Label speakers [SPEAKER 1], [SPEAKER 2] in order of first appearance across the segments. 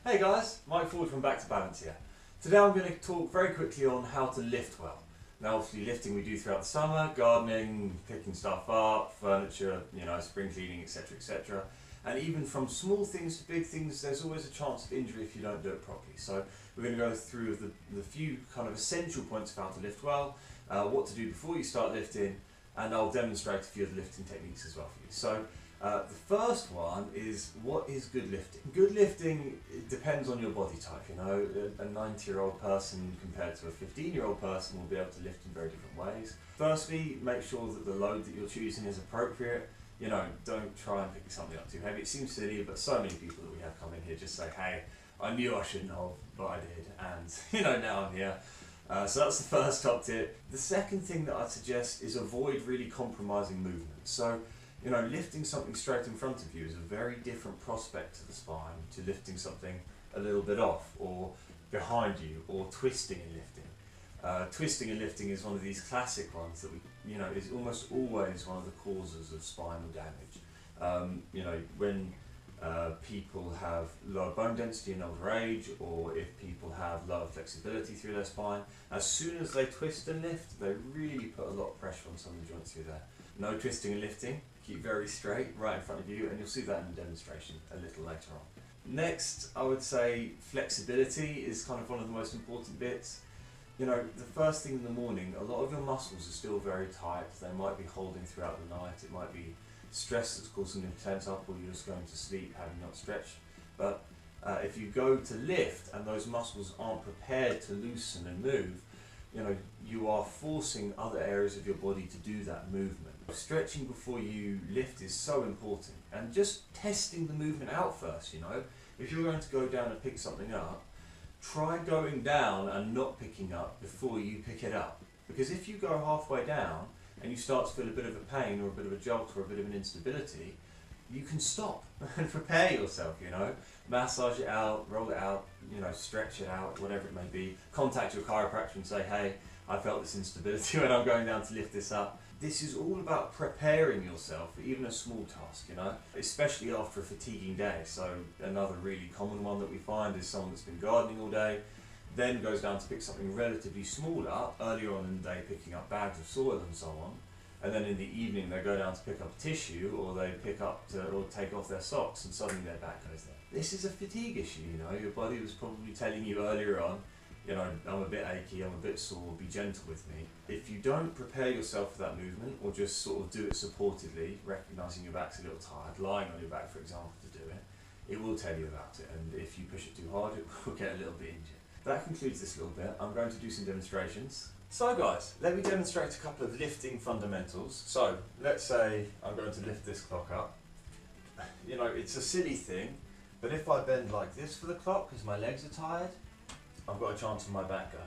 [SPEAKER 1] Hey guys, Mike Ford from Back to Balance here. Today I'm going to talk very quickly on how to lift well. Now obviously lifting we do throughout the summer, gardening, picking stuff up, furniture, spring cleaning, etc. And even from small things to big things, there's always a chance of injury if you don't do it properly. So we're going to go through the few kind of essential points of how to lift well, what to do before you start lifting, and I'll demonstrate a few of the lifting techniques as well for you. So the first one is, what is good lifting? Good lifting depends on your body type. A 90-year-old person compared to a 15-year-old person will be able to lift in very different ways. Firstly, make sure that the load that you're choosing is appropriate. Don't try and pick something up too heavy. It seems silly, but so many people that we have come in here just say, hey, I knew I shouldn't have, but I did, and now I'm here. So that's the first top tip. The second thing that I'd suggest is avoid really compromising movement. So, lifting something straight in front of you is a very different prospect to the spine to lifting something a little bit off or behind you, or twisting and lifting. Twisting and lifting is one of these classic ones that is almost always one of the causes of spinal damage. When people have lower bone density in older age, or if people have lower flexibility through their spine, as soon as they twist and lift, they really put a lot of pressure on some of the joints through there. No twisting and lifting, keep very straight right in front of you, and you'll see that in the demonstration a little later on. Next, I would say flexibility is kind of one of the most important bits. The first thing in the morning, a lot of your muscles are still very tight. They might be holding throughout the night. It might be stress that's causing them to tense up, or you're just going to sleep having not stretched. But if you go to lift and those muscles aren't prepared to loosen and move, you are forcing other areas of your body to do that movement. Stretching before you lift is so important, and just testing the movement out first. If you're going to go down and pick something up, try going down and not picking up before you pick it up. Because if you go halfway down and you start to feel a bit of a pain or a bit of a jolt or a bit of an instability, you can stop and prepare yourself, massage it out, roll it out, stretch it out, whatever it may be. Contact your chiropractor and say, hey, I felt this instability when I'm going down to lift this up. This is all about preparing yourself for even a small task, especially after a fatiguing day. So another really common one that we find is someone that's been gardening all day, then goes down to pick something relatively smaller earlier on in the day, picking up bags of soil and so on, and then in the evening they go down to pick up tissue, or they pick up or take off their socks, and suddenly their back goes there. This is a fatigue issue. Your body was probably telling you earlier on, I'm a bit achy, I'm a bit sore, be gentle with me. If you don't prepare yourself for that movement, or just sort of do it supportively, recognising your back's a little tired, lying on your back for example to do it, it will tell you about it, and if you push it too hard, it will get a little bit injured. That concludes this little bit. I'm going to do some demonstrations. So guys, let me demonstrate a couple of lifting fundamentals. So let's say I'm going to lift this clock up. It's a silly thing, but if I bend like this for the clock because my legs are tired, I've got a chance of my back going.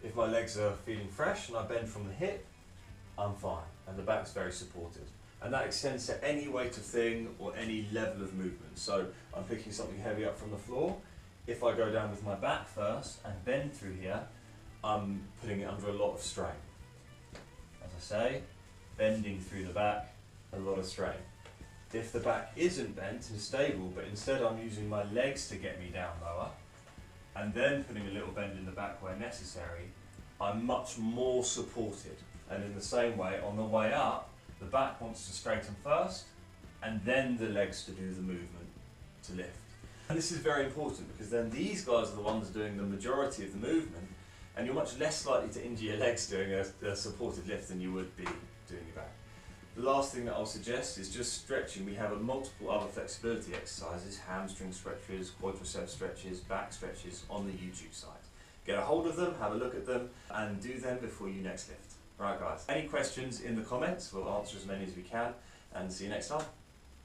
[SPEAKER 1] If my legs are feeling fresh and I bend from the hip, I'm fine, and the back's very supported. And that extends to any weight of thing or any level of movement. So I'm picking something heavy up from the floor. If I go down with my back first and bend through here, I'm putting it under a lot of strain. As I say, bending through the back, a lot of strain. If the back isn't bent and stable, but instead I'm using my legs to get me down lower, and then putting a little bend in the back where necessary, I'm much more supported. And in the same way, on the way up, the back wants to straighten first, and then the legs to do the movement to lift. And this is very important, because then these guys are the ones doing the majority of the movement, and you're much less likely to injure your legs doing a supported lift than you would be doing your back. The last thing that I'll suggest is just stretching. We have multiple other flexibility exercises, hamstring stretches, quadricep stretches, back stretches on the YouTube site. Get a hold of them, have a look at them, and do them before you next lift. Alright guys, any questions in the comments, we'll answer as many as we can, and see you next time.